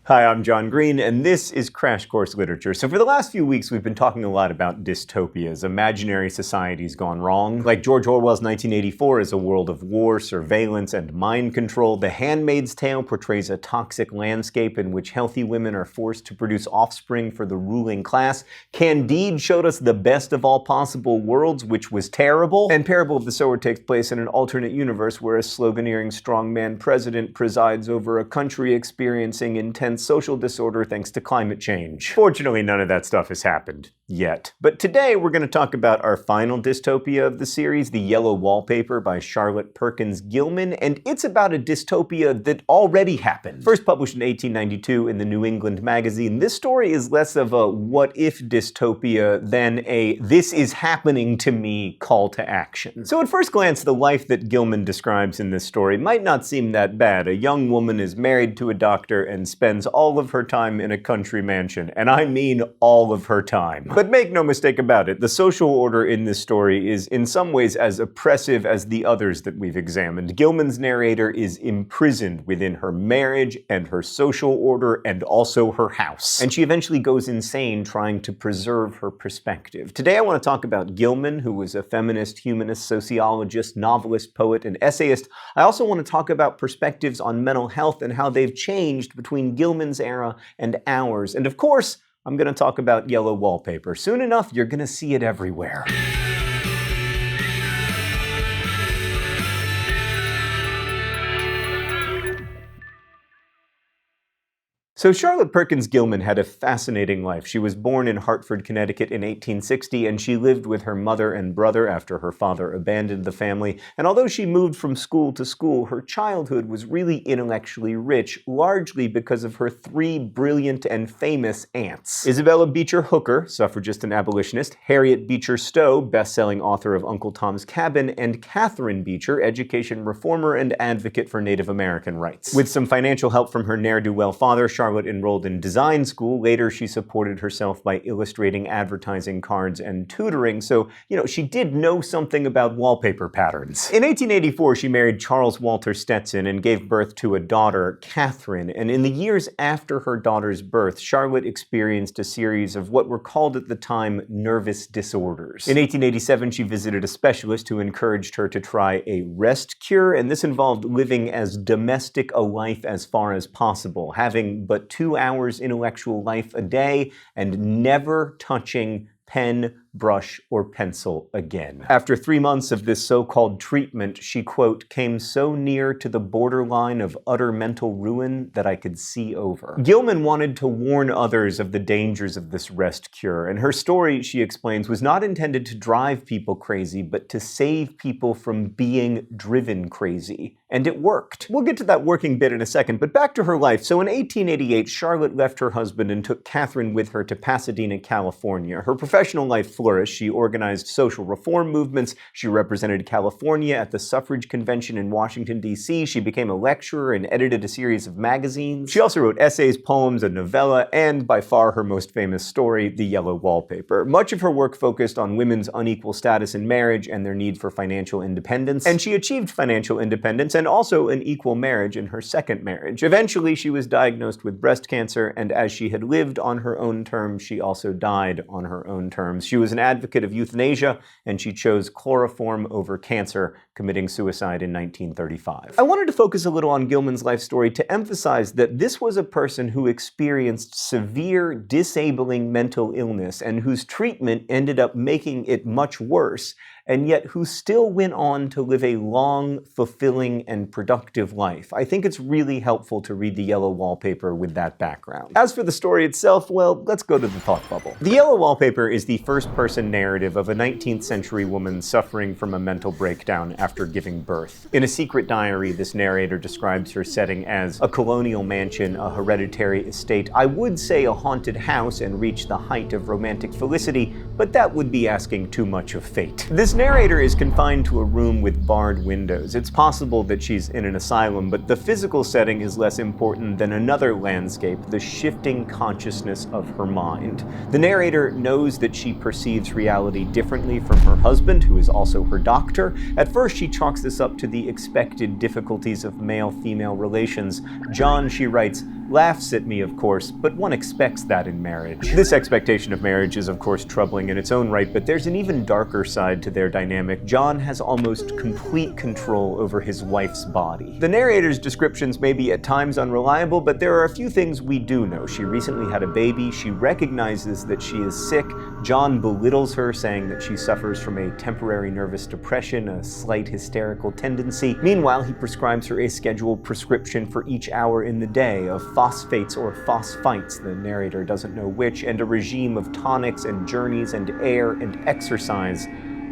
Hi, I'm John Green, and this is Crash Course Literature. So for the last few weeks, we've been talking a lot about dystopias, imaginary societies gone wrong. Like George Orwell's 1984 is a world of war, surveillance, and mind control. The Handmaid's Tale portrays a toxic landscape in which healthy women are forced to produce offspring for the ruling class. Candide showed us the best of all possible worlds, which was terrible. And Parable of the Sower takes place in an alternate universe where a sloganeering strongman president presides over a country experiencing intense social disorder thanks to climate change. Fortunately, none of that stuff has happened yet. But today we're going to talk about our final dystopia of the series, The Yellow Wallpaper by Charlotte Perkins Gilman, and it's about a dystopia that already happened. First published in 1892 in the New England magazine, this story is less of a what-if dystopia than a this is happening to me call to action. So at first glance, the life that Gilman describes in this story might not seem that bad. A young woman is married to a doctor and spends all of her time in a country mansion, and I mean all of her time. But make no mistake about it, the social order in this story is in some ways as oppressive as the others that we've examined. Gilman's narrator is imprisoned within her marriage and her social order and also her house. And she eventually goes insane trying to preserve her perspective. Today I want to talk about Gilman, who was a feminist, humanist, sociologist, novelist, poet, and essayist. I also want to talk about perspectives on mental health and how they've changed between Gilman's era and ours. And of course, I'm going to talk about Yellow Wallpaper. Soon enough, you're going to see it everywhere. So Charlotte Perkins Gilman had a fascinating life. She was born in Hartford, Connecticut in 1860, and she lived with her mother and brother after her father abandoned the family. And although she moved from school to school, her childhood was really intellectually rich, largely because of her three brilliant and famous aunts. Isabella Beecher Hooker, suffragist and abolitionist, Harriet Beecher Stowe, best-selling author of Uncle Tom's Cabin, and Kathrin Beecher, education reformer and advocate for Native American rights. With some financial help from her ne'er-do-well father, Charlotte enrolled in design school. Later, she supported herself by illustrating advertising cards and tutoring, so, she did know something about wallpaper patterns. In 1884, she married Charles Walter Stetson and gave birth to a daughter, Kathrin, and in the years after her daughter's birth, Charlotte experienced a series of what were called at the time nervous disorders. In 1887, she visited a specialist who encouraged her to try a rest cure, and this involved living as domestic a life as far as possible, having but 2 hours intellectual life a day, and never touching pen, brush, or pencil again. After 3 months of this so-called treatment, she, quote, came so near to the borderline of utter mental ruin that I could see over. Gilman wanted to warn others of the dangers of this rest cure, and her story, she explains, was not intended to drive people crazy, but to save people from being driven crazy. And it worked. We'll get to that working bit in a second, but back to her life. So in 1888, Charlotte left her husband and took Kathrin with her to Pasadena, California. Her professional life flourished. She organized social reform movements. She represented California at the suffrage convention in Washington, D.C. She became a lecturer and edited a series of magazines. She also wrote essays, poems, a novella, and by far her most famous story, The Yellow Wallpaper. Much of her work focused on women's unequal status in marriage and their need for financial independence. And she achieved financial independence and also an equal marriage in her second marriage. Eventually, she was diagnosed with breast cancer, and as she had lived on her own terms, she also died on her own terms. She was an advocate of euthanasia, and she chose chloroform over cancer, committing suicide in 1935. I wanted to focus a little on Gilman's life story to emphasize that this was a person who experienced severe, disabling mental illness and whose treatment ended up making it much worse, and yet who still went on to live a long, fulfilling, and productive life. I think it's really helpful to read The Yellow Wallpaper with that background. As for the story itself, well, let's go to the thought bubble. The Yellow Wallpaper is the first-person narrative of a 19th century woman suffering from a mental breakdown after giving birth. In a secret diary, this narrator describes her setting as a colonial mansion, a hereditary estate, I would say a haunted house, and reach the height of romantic felicity, but that would be asking too much of fate. This narrator is confined to a room with barred windows. It's possible that she's in an asylum, but the physical setting is less important than another landscape, the shifting consciousness of her mind. The narrator knows that she perceives reality differently from her husband, who is also her doctor. At first, she chalks this up to the expected difficulties of male-female relations. John, she writes, laughs at me, of course, but one expects that in marriage. This expectation of marriage is, of course, troubling in its own right, but there's an even darker side to their dynamic. John has almost complete control over his wife's body. The narrator's descriptions may be at times unreliable, but there are a few things we do know. She recently had a baby. She recognizes that she is sick. John belittles her, saying that she suffers from a temporary nervous depression, a slight hysterical tendency. Meanwhile, he prescribes her a scheduled prescription for each hour in the day of phosphates or phosphites, the narrator doesn't know which, and a regime of tonics and journeys and air and exercise.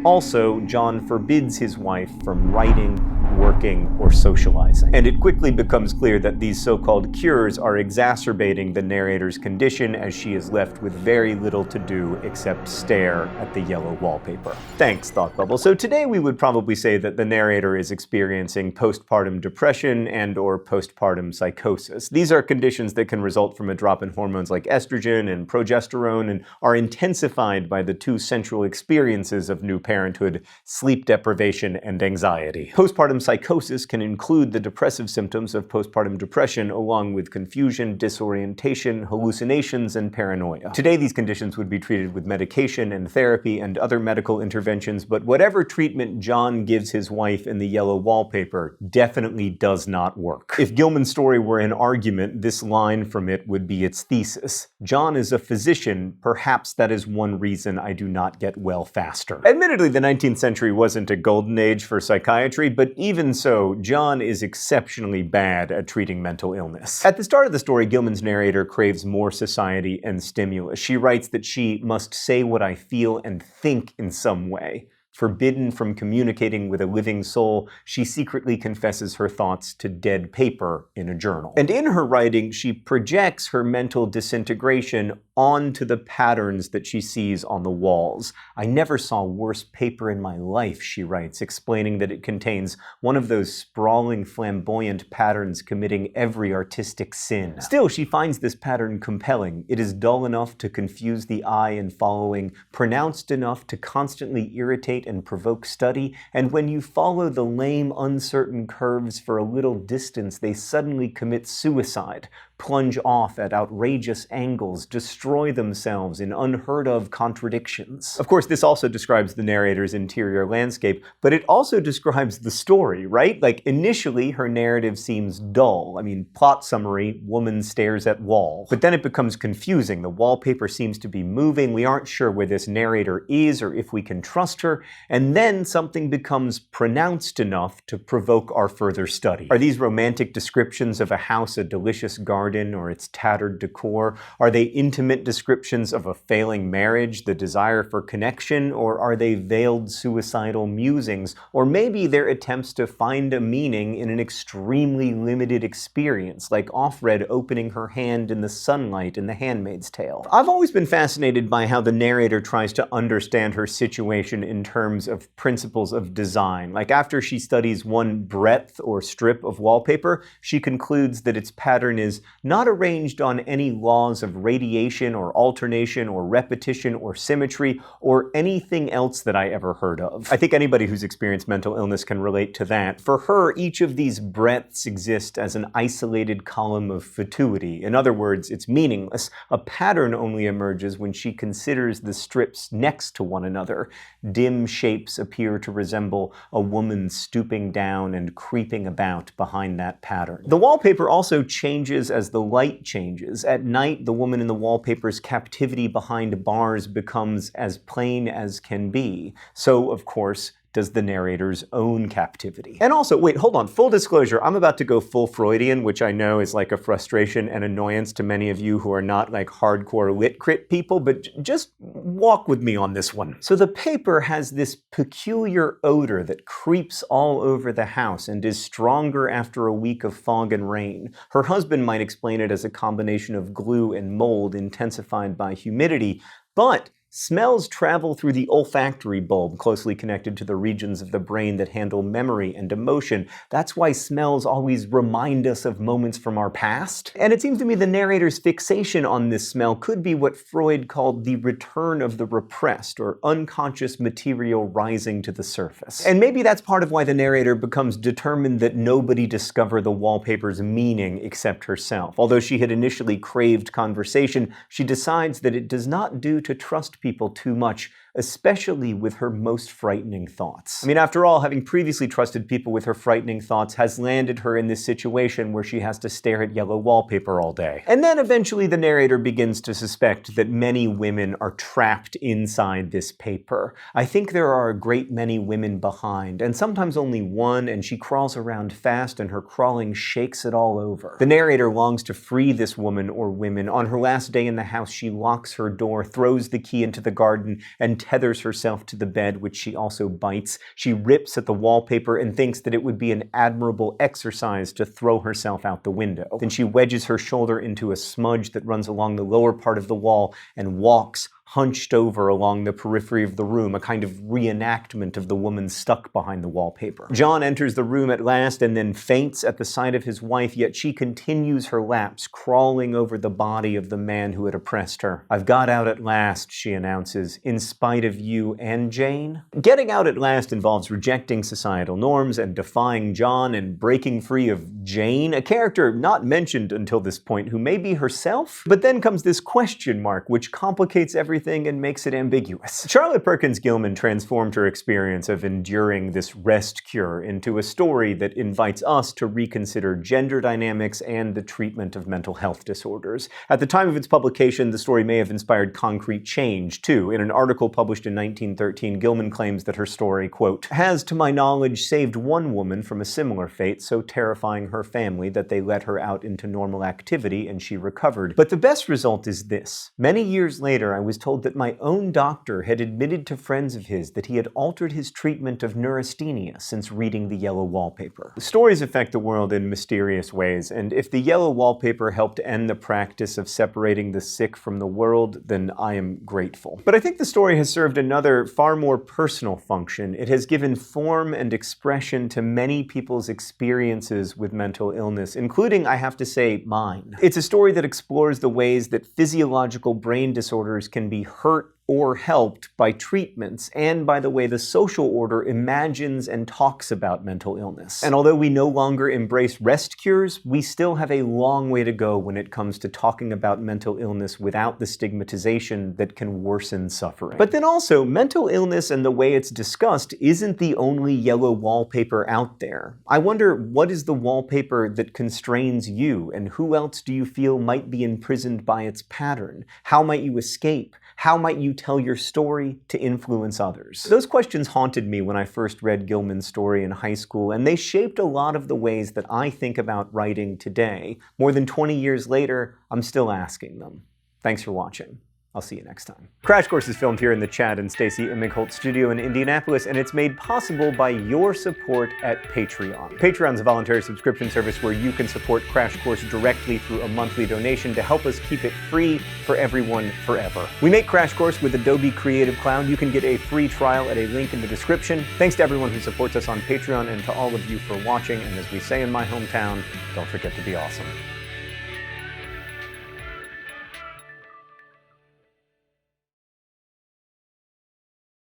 Also, John forbids his wife from writing, working, or socializing. And it quickly becomes clear that these so-called cures are exacerbating the narrator's condition, as she is left with very little to do except stare at the yellow wallpaper. Thanks, Thought Bubble. So today we would probably say that the narrator is experiencing postpartum depression and/or postpartum psychosis. These are conditions that can result from a drop in hormones like estrogen and progesterone and are intensified by the two central experiences of new parenthood: sleep deprivation and anxiety. Postpartum psychosis can include the depressive symptoms of postpartum depression, along with confusion, disorientation, hallucinations, and paranoia. Today, these conditions would be treated with medication and therapy and other medical interventions, but whatever treatment John gives his wife in the yellow wallpaper definitely does not work. If Gilman's story were an argument, this line from it would be its thesis. John is a physician. Perhaps that is one reason I do not get well faster. Admittedly, the 19th century wasn't a golden age for psychiatry, but even so, John is exceptionally bad at treating mental illness. At the start of the story, Gilman's narrator craves more society and stimulus. She writes that she must say what I feel and think in some way. Forbidden from communicating with a living soul, she secretly confesses her thoughts to dead paper in a journal. And in her writing, she projects her mental disintegration onto the patterns that she sees on the walls. I never saw worse paper in my life, she writes, explaining that it contains one of those sprawling, flamboyant patterns committing every artistic sin. Still, she finds this pattern compelling. It is dull enough to confuse the eye in following, pronounced enough to constantly irritate and provoke study, and when you follow the lame, uncertain curves for a little distance, they suddenly commit suicide, plunge off at outrageous angles, destroy themselves in unheard-of contradictions. Of course, this also describes the narrator's interior landscape, but it also describes the story, right? Like, initially, her narrative seems dull. I mean, plot summary, woman stares at wall. But then it becomes confusing. The wallpaper seems to be moving. We aren't sure where this narrator is or if we can trust her. And then something becomes pronounced enough to provoke our further study. Are these romantic descriptions of a house, a delicious garden, or its tattered decor? Are they intimate descriptions of a failing marriage, the desire for connection, or are they veiled suicidal musings? Or maybe they're attempts to find a meaning in an extremely limited experience, like Offred opening her hand in the sunlight in The Handmaid's Tale. I've always been fascinated by how the narrator tries to understand her situation in terms of principles of design. Like, after she studies one breadth or strip of wallpaper, she concludes that its pattern is not arranged on any laws of radiation or alternation or repetition or symmetry or anything else that I ever heard of. I think anybody who's experienced mental illness can relate to that. For her, each of these breadths exist as an isolated column of fatuity. In other words, it's meaningless. A pattern only emerges when she considers the strips next to one another. Dim shapes appear to resemble a woman stooping down and creeping about behind that pattern. The wallpaper also changes as the light changes. At night, the woman in the wallpaper's captivity behind bars becomes as plain as can be. So, of course, does the narrator's own captivity. And also, wait, hold on, full disclosure, I'm about to go full Freudian, which I know is like a frustration and annoyance to many of you who are not like hardcore lit crit people, but just walk with me on this one. So the paper has this peculiar odor that creeps all over the house and is stronger after a week of fog and rain. Her husband might explain it as a combination of glue and mold intensified by humidity, but Smells travel through the olfactory bulb, closely connected to the regions of the brain that handle memory and emotion. That's why smells always remind us of moments from our past. And it seems to me the narrator's fixation on this smell could be what Freud called the return of the repressed, or unconscious material rising to the surface. And maybe that's part of why the narrator becomes determined that nobody discover the wallpaper's meaning except herself. Although she had initially craved conversation, she decides that it does not do to trust people too much, especially with her most frightening thoughts. I mean, after all, having previously trusted people with her frightening thoughts has landed her in this situation where she has to stare at yellow wallpaper all day. And then eventually the narrator begins to suspect that many women are trapped inside this paper. I think there are a great many women behind, and sometimes only one, and she crawls around fast and her crawling shakes it all over. The narrator longs to free this woman or women. On her last day in the house, she locks her door, throws the key into the garden, and tethers herself to the bed, which she also bites. She rips at the wallpaper and thinks that it would be an admirable exercise to throw herself out the window. Then she wedges her shoulder into a smudge that runs along the lower part of the wall and walks hunched over along the periphery of the room, a kind of reenactment of the woman stuck behind the wallpaper. John enters the room at last and then faints at the sight of his wife, yet she continues her laps, crawling over the body of the man who had oppressed her. "I've got out at last," she announces, "in spite of you and Jane." Getting out at last involves rejecting societal norms and defying John and breaking free of Jane, a character not mentioned until this point who may be herself. But then comes this question mark, which complicates everything and makes it ambiguous. Charlotte Perkins Gilman transformed her experience of enduring this rest cure into a story that invites us to reconsider gender dynamics and the treatment of mental health disorders. At the time of its publication, the story may have inspired concrete change, too. In an article published in 1913, Gilman claims that her story, quote, "has, to my knowledge, saved one woman from a similar fate, so terrifying her family that they let her out into normal activity and she recovered. But the best result is this. Many years later, I was told that my own doctor had admitted to friends of his that he had altered his treatment of neurasthenia since reading the Yellow Wallpaper." Stories affect the world in mysterious ways, and if the Yellow Wallpaper helped end the practice of separating the sick from the world, then I am grateful. But I think the story has served another, far more personal function. It has given form and expression to many people's experiences with mental illness, including, I have to say, mine. It's a story that explores the ways that physiological brain disorders can be hurt or helped by treatments, and by the way the social order imagines and talks about mental illness. And although we no longer embrace rest cures, we still have a long way to go when it comes to talking about mental illness without the stigmatization that can worsen suffering. But then also, mental illness and the way it's discussed isn't the only yellow wallpaper out there. I wonder, what is the wallpaper that constrains you, and who else do you feel might be imprisoned by its pattern? How might you escape? How might you tell your story to influence others? Those questions haunted me when I first read Gilman's story in high school, and they shaped a lot of the ways that I think about writing today. More than 20 years later, I'm still asking them. Thanks for watching. I'll see you next time. Crash Course is filmed here in the Chad and Stacy Imigholt studio in Indianapolis, and it's made possible by your support at Patreon. Patreon's a voluntary subscription service where you can support Crash Course directly through a monthly donation to help us keep it free for everyone forever. We make Crash Course with Adobe Creative Cloud. You can get a free trial at a link in the description. Thanks to everyone who supports us on Patreon and to all of you for watching, and as we say in my hometown, don't forget to be awesome.